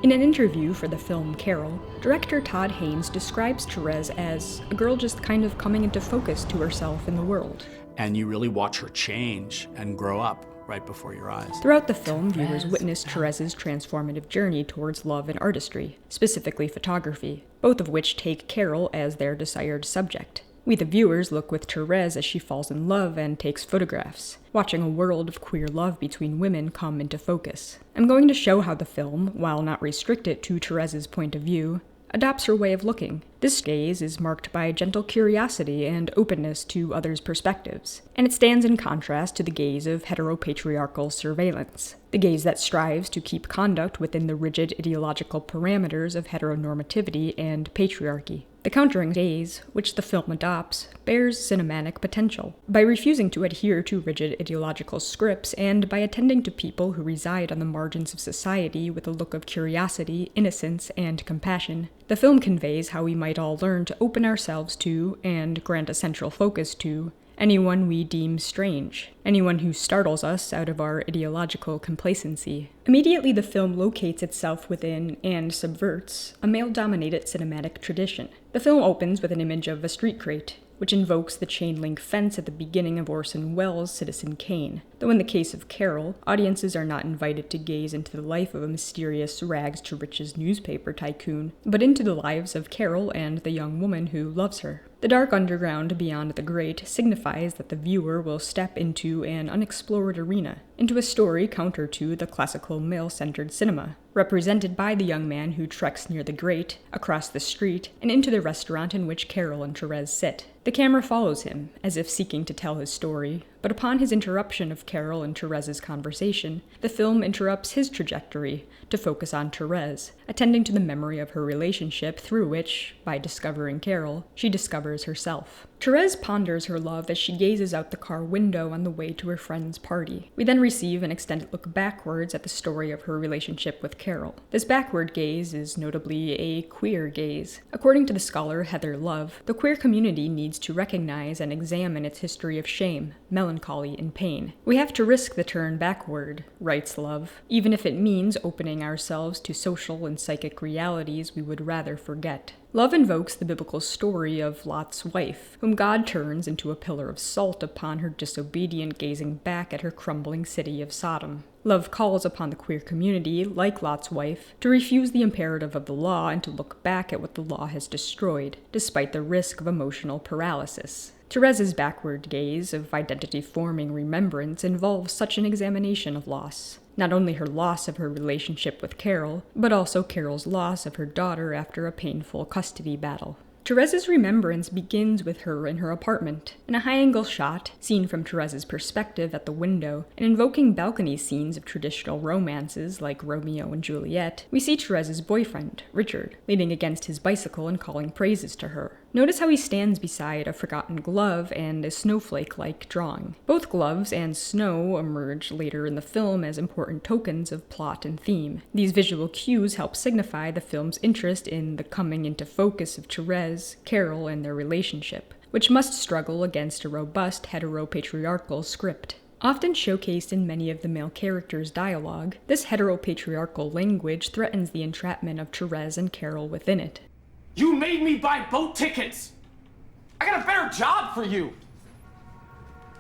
In an interview for the film Carol, director Todd Haynes describes Therese as a girl just kind of coming into focus to herself in the world. And you really watch her change and grow up right before your eyes. Throughout the film, viewers witness Therese's transformative journey towards love and artistry, specifically photography, both of which take Carol as their desired subject. We, the viewers, look with Therese as she falls in love and takes photographs, watching a world of queer love between women come into focus. I'm going to show how the film, while not restrict it to Therese's point of view, adopts her way of looking. This gaze is marked by gentle curiosity and openness to others' perspectives, and it stands in contrast to the gaze of heteropatriarchal surveillance, the gaze that strives to keep conduct within the rigid ideological parameters of heteronormativity and patriarchy. The countering gaze, which the film adopts, bears cinematic potential. By refusing to adhere to rigid ideological scripts and by attending to people who reside on the margins of society with a look of curiosity, innocence, and compassion, the film conveys how we might all learn to open ourselves to, and grant a central focus to, anyone we deem strange, anyone who startles us out of our ideological complacency. Immediately, the film locates itself within, and subverts, a male-dominated cinematic tradition. The film opens with an image of a street crate, which invokes the chain-link fence at the beginning of Orson Welles' Citizen Kane. Though in the case of Carol, audiences are not invited to gaze into the life of a mysterious rags-to-riches newspaper tycoon, but into the lives of Carol and the young woman who loves her. The dark underground beyond the grate signifies that the viewer will step into an unexplored arena, into a story counter to the classical male-centered cinema, represented by the young man who treks near the grate, across the street, and into the restaurant in which Carol and Therese sit. The camera follows him, as if seeking to tell his story, but upon his interruption of Carol and Therese's conversation, the film interrupts his trajectory to focus on Therese, attending to the memory of her relationship through which, by discovering Carol, she discovers herself. Therese ponders her love as she gazes out the car window on the way to her friend's party. We then receive an extended look backwards at the story of her relationship with Carol. This backward gaze is notably a queer gaze. According to the scholar Heather Love, the queer community needs to recognize and examine its history of shame, melancholy, and pain. We have to risk the turn backward, writes Love, even if it means opening ourselves to social and psychic realities we would rather forget. Love invokes the biblical story of Lot's wife, whom God turns into a pillar of salt upon her disobedient gazing back at her crumbling city of Sodom. Love calls upon the queer community, like Lot's wife, to refuse the imperative of the law and to look back at what the law has destroyed, despite the risk of emotional paralysis. Therese's backward gaze of identity-forming remembrance involves such an examination of loss. Not only her loss of her relationship with Carol, but also Carol's loss of her daughter after a painful custody battle. Therese's remembrance begins with her in her apartment, in a high-angle shot, seen from Therese's perspective at the window, and invoking balcony scenes of traditional romances like Romeo and Juliet. We see Therese's boyfriend, Richard, leaning against his bicycle and calling praises to her. Notice how he stands beside a forgotten glove and a snowflake-like drawing. Both gloves and snow emerge later in the film as important tokens of plot and theme. These visual cues help signify the film's interest in the coming into focus of Therese, Carol, and their relationship, which must struggle against a robust heteropatriarchal script. Often showcased in many of the male characters' dialogue, this heteropatriarchal language threatens the entrapment of Therese and Carol within it. You made me buy boat tickets! I got a better job for you!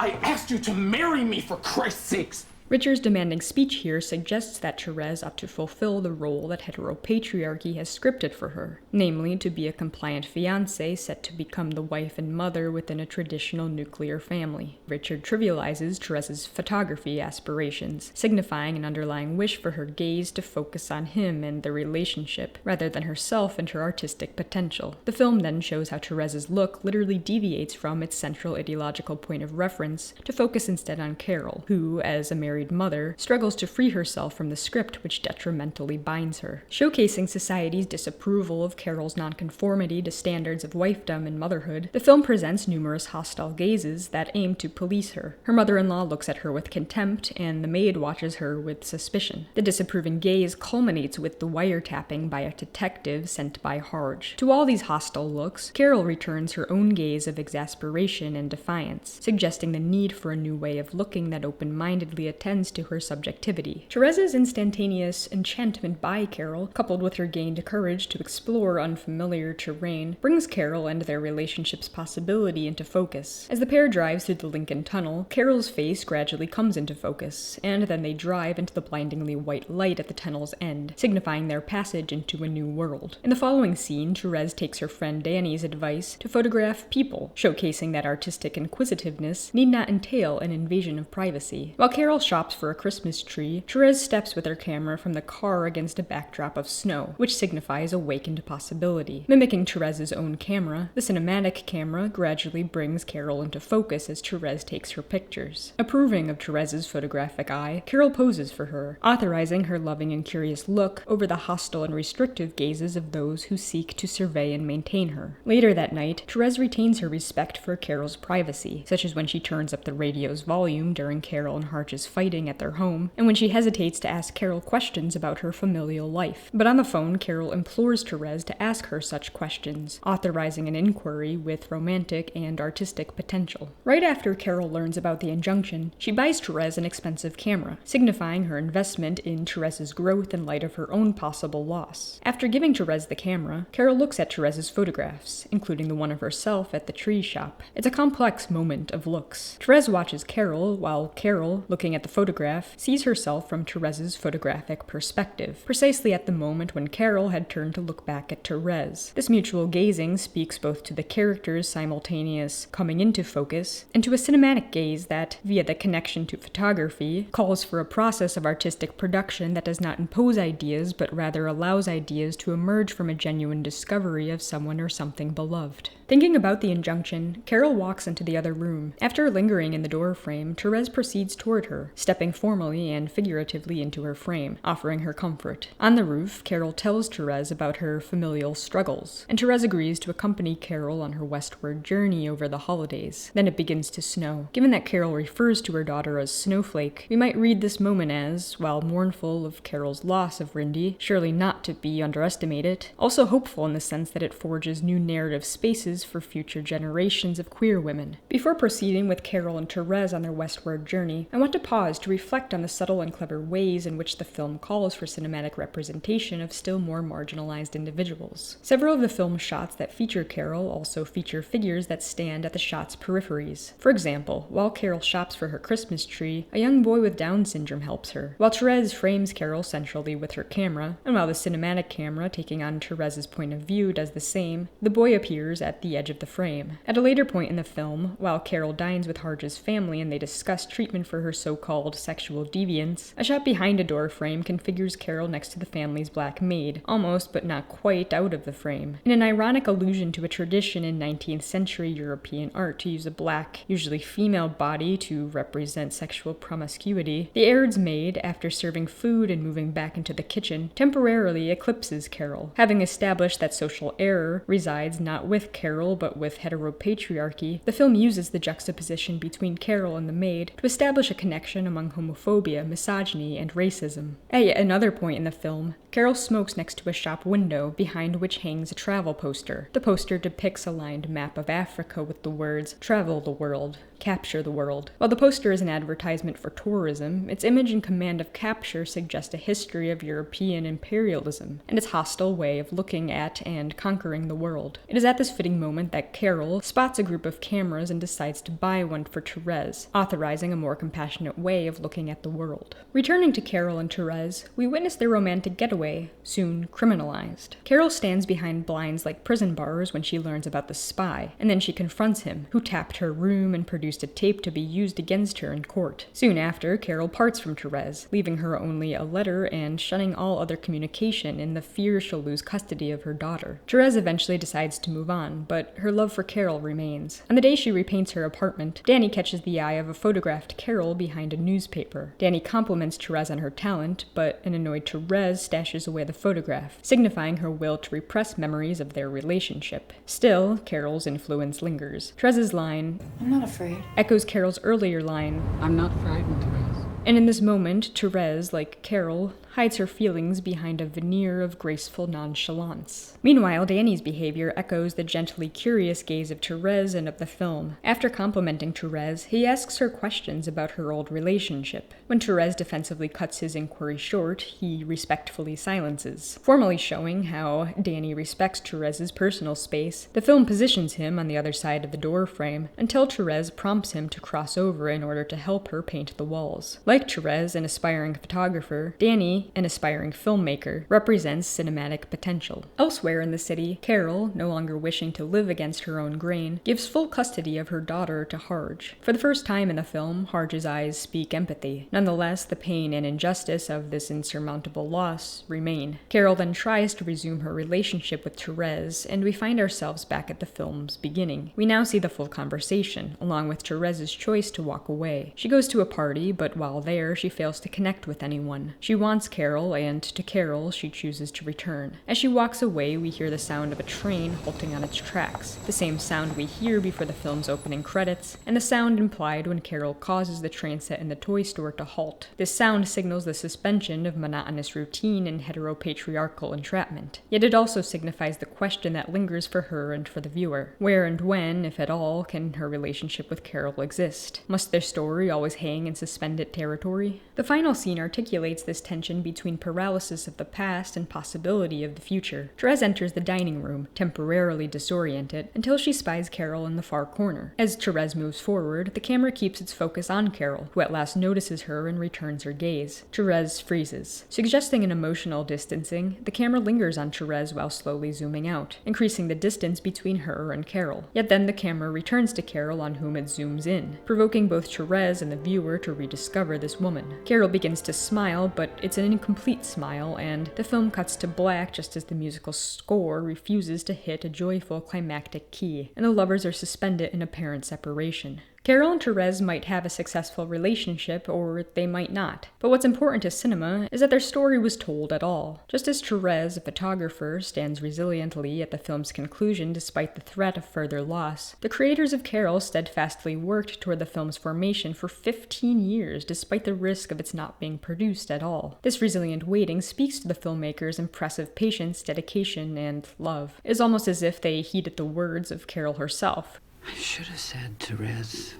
I asked you to marry me, for Christ's sakes! Richard's demanding speech here suggests that Therese ought to fulfill the role that heteropatriarchy has scripted for her, namely to be a compliant fiancée set to become the wife and mother within a traditional nuclear family. Richard trivializes Therese's photography aspirations, signifying an underlying wish for her gaze to focus on him and the relationship, rather than herself and her artistic potential. The film then shows how Therese's look literally deviates from its central ideological point of reference to focus instead on Carol, who, as a married mother, struggles to free herself from the script which detrimentally binds her. Showcasing society's disapproval of Carol's nonconformity to standards of wifedom and motherhood, the film presents numerous hostile gazes that aim to police her. Her mother-in-law looks at her with contempt, and the maid watches her with suspicion. The disapproving gaze culminates with the wiretapping by a detective sent by Harge. To all these hostile looks, Carol returns her own gaze of exasperation and defiance, suggesting the need for a new way of looking that open-mindedly attacks tends to her subjectivity. Therese's instantaneous enchantment by Carol, coupled with her gained courage to explore unfamiliar terrain, brings Carol and their relationship's possibility into focus. As the pair drives through the Lincoln Tunnel, Carol's face gradually comes into focus, and then they drive into the blindingly white light at the tunnel's end, signifying their passage into a new world. In the following scene, Therese takes her friend Danny's advice to photograph people, showcasing that artistic inquisitiveness need not entail an invasion of privacy. While Carol shops for a Christmas tree, Therese steps with her camera from the car against a backdrop of snow, which signifies awakened possibility. Mimicking Therese's own camera, the cinematic camera gradually brings Carol into focus as Therese takes her pictures. Approving of Therese's photographic eye, Carol poses for her, authorizing her loving and curious look over the hostile and restrictive gazes of those who seek to survey and maintain her. Later that night, Therese retains her respect for Carol's privacy, such as when she turns up the radio's volume during Carol and Harch's fighting at their home, and when she hesitates to ask Carol questions about her familial life. But on the phone, Carol implores Therese to ask her such questions, authorizing an inquiry with romantic and artistic potential. Right after Carol learns about the injunction, she buys Therese an expensive camera, signifying her investment in Therese's growth in light of her own possible loss. After giving Therese the camera, Carol looks at Therese's photographs, including the one of herself at the tree shop. It's a complex moment of looks. Therese watches Carol, while Carol, looking at the photograph, sees herself from Therese's photographic perspective, precisely at the moment when Carol had turned to look back at Therese. This mutual gazing speaks both to the characters' simultaneous coming into focus, and to a cinematic gaze that, via the connection to photography, calls for a process of artistic production that does not impose ideas, but rather allows ideas to emerge from a genuine discovery of someone or something beloved. Thinking about the injunction, Carol walks into the other room. After lingering in the doorframe, Therese proceeds toward her, stepping formally and figuratively into her frame, offering her comfort. On the roof, Carol tells Therese about her familial struggles, and Therese agrees to accompany Carol on her westward journey over the holidays. Then it begins to snow. Given that Carol refers to her daughter as Snowflake, we might read this moment as, while mournful of Carol's loss of Rindy, surely not to be underestimated, also hopeful in the sense that it forges new narrative spaces for future generations of queer women. Before proceeding with Carol and Therese on their westward journey, I want to pause to reflect on the subtle and clever ways in which the film calls for cinematic representation of still more marginalized individuals. Several of the film shots that feature Carol also feature figures that stand at the shot's peripheries. For example, while Carol shops for her Christmas tree, a young boy with Down syndrome helps her, while Therese frames Carol centrally with her camera, and while the cinematic camera taking on Therese's point of view does the same, the boy appears at the edge of the frame. At a later point in the film, while Carol dines with Harch's family and they discuss treatment for her so-called sexual deviance, a shot behind a door frame configures Carol next to the family's black maid, almost but not quite out of the frame. In an ironic allusion to a tradition in 19th century European art to use a black, usually female body to represent sexual promiscuity, the Aird's maid, after serving food and moving back into the kitchen, temporarily eclipses Carol. Having established that social error resides not with Carol but with heteropatriarchy, the film uses the juxtaposition between Carol and the maid to establish a connection among homophobia, misogyny, and racism. At yet another point in the film, Carol smokes next to a shop window behind which hangs a travel poster. The poster depicts a lined map of Africa with the words, "Travel the world, capture the world." While the poster is an advertisement for tourism, its image and command of capture suggest a history of European imperialism and its hostile way of looking at and conquering the world. It is at this fitting moment that Carol spots a group of cameras and decides to buy one for Therese, authorizing a more compassionate way of looking at the world. Returning to Carol and Therese, we witness their romantic getaway, soon criminalized. Carol stands behind blinds like prison bars when she learns about the spy, and then she confronts him, who tapped her room and produced a tape to be used against her in court. Soon after, Carol parts from Therese, leaving her only a letter and shunning all other communication in the fear she'll lose custody of her daughter. Therese eventually decides to move on, but her love for Carol remains. On the day she repaints her apartment, Danny catches the eye of a photographed Carol behind a newspaper. Danny compliments Therese on her talent, but an annoyed Therese stashes away the photograph, signifying her will to repress memories of their relationship. Still, Carol's influence lingers. Therese's line, "I'm not afraid," echoes Carol's earlier line, I'm not frightened, Therese. And in this moment, Therese, like Carol, hides her feelings behind a veneer of graceful nonchalance. Meanwhile, Danny's behavior echoes the gently curious gaze of Therese and of the film. After complimenting Therese, he asks her questions about her old relationship. When Therese defensively cuts his inquiry short, he respectfully silences. Formally showing how Danny respects Therese's personal space, the film positions him on the other side of the door frame until Therese prompts him to cross over in order to help her paint the walls. Like Therese, an aspiring photographer, Danny, an aspiring filmmaker, represents cinematic potential. Elsewhere in the city, Carol, no longer wishing to live against her own grain, gives full custody of her daughter to Harge. For the first time in the film, Harge's eyes speak empathy. Nonetheless, the pain and injustice of this insurmountable loss remain. Carol then tries to resume her relationship with Therese, and we find ourselves back at the film's beginning. We now see the full conversation, along with Therese's choice to walk away. She goes to a party, but while there, she fails to connect with anyone. She wants Carol, and to Carol, she chooses to return. As she walks away, we hear the sound of a train halting on its tracks, the same sound we hear before the film's opening credits, and the sound implied when Carol causes the train set in the toy store to halt. This sound signals the suspension of monotonous routine and heteropatriarchal entrapment. Yet it also signifies the question that lingers for her and for the viewer. Where and when, if at all, can her relationship with Carol exist? Must their story always hang in suspended territory? The final scene articulates this tension between paralysis of the past and possibility of the future. Therese enters the dining room, temporarily disoriented, until she spies Carol in the far corner. As Therese moves forward, the camera keeps its focus on Carol, who at last notices her and returns her gaze. Therese freezes. Suggesting an emotional distancing, the camera lingers on Therese while slowly zooming out, increasing the distance between her and Carol. Yet then the camera returns to Carol, on whom it zooms in, provoking both Therese and the viewer to rediscover this woman. Carol begins to smile, but it's an incomplete smile, and the film cuts to black just as the musical score refuses to hit a joyful climactic key, and the lovers are suspended in apparent separation. Carol and Therese might have a successful relationship, or they might not. But what's important to cinema is that their story was told at all. Just as Therese, a photographer, stands resiliently at the film's conclusion despite the threat of further loss, the creators of Carol steadfastly worked toward the film's formation for 15 years despite the risk of its not being produced at all. This resilient waiting speaks to the filmmakers' impressive patience, dedication, and love. It is almost as if they heeded the words of Carol herself. I should have said, Therese.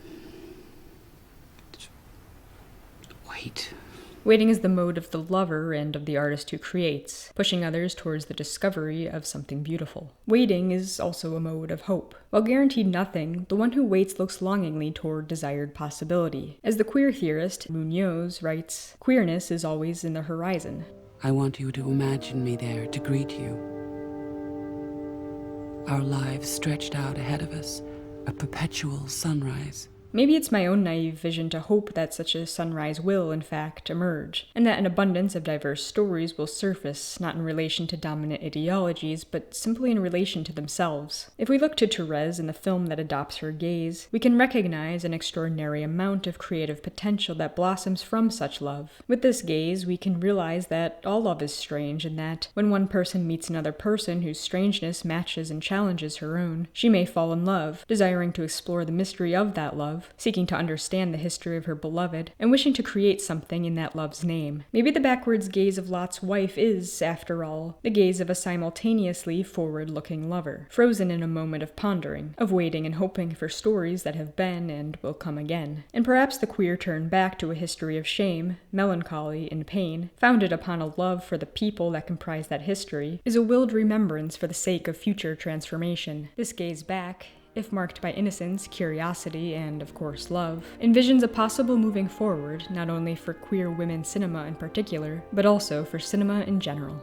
Wait. Waiting is the mode of the lover and of the artist who creates, pushing others towards the discovery of something beautiful. Waiting is also a mode of hope. While guaranteed nothing, the one who waits looks longingly toward desired possibility. As the queer theorist Munoz writes, queerness is always in the horizon. I want you to imagine me there to greet you. Our lives stretched out ahead of us. A perpetual sunrise. Maybe it's my own naive vision to hope that such a sunrise will, in fact, emerge, and that an abundance of diverse stories will surface, not in relation to dominant ideologies, but simply in relation to themselves. If we look to Therese in the film that adopts her gaze, we can recognize an extraordinary amount of creative potential that blossoms from such love. With this gaze, we can realize that all love is strange, and that when one person meets another person whose strangeness matches and challenges her own, she may fall in love, desiring to explore the mystery of that love, seeking to understand the history of her beloved, and wishing to create something in that love's name. Maybe the backwards gaze of Lot's wife is, after all, the gaze of a simultaneously forward-looking lover, frozen in a moment of pondering, of waiting and hoping for stories that have been and will come again. And perhaps the queer turn back to a history of shame, melancholy, and pain, founded upon a love for the people that comprise that history, is a willed remembrance for the sake of future transformation. This gaze back, if marked by innocence, curiosity, and, of course, love, envisions a possible moving forward not only for queer women cinema in particular, but also for cinema in general.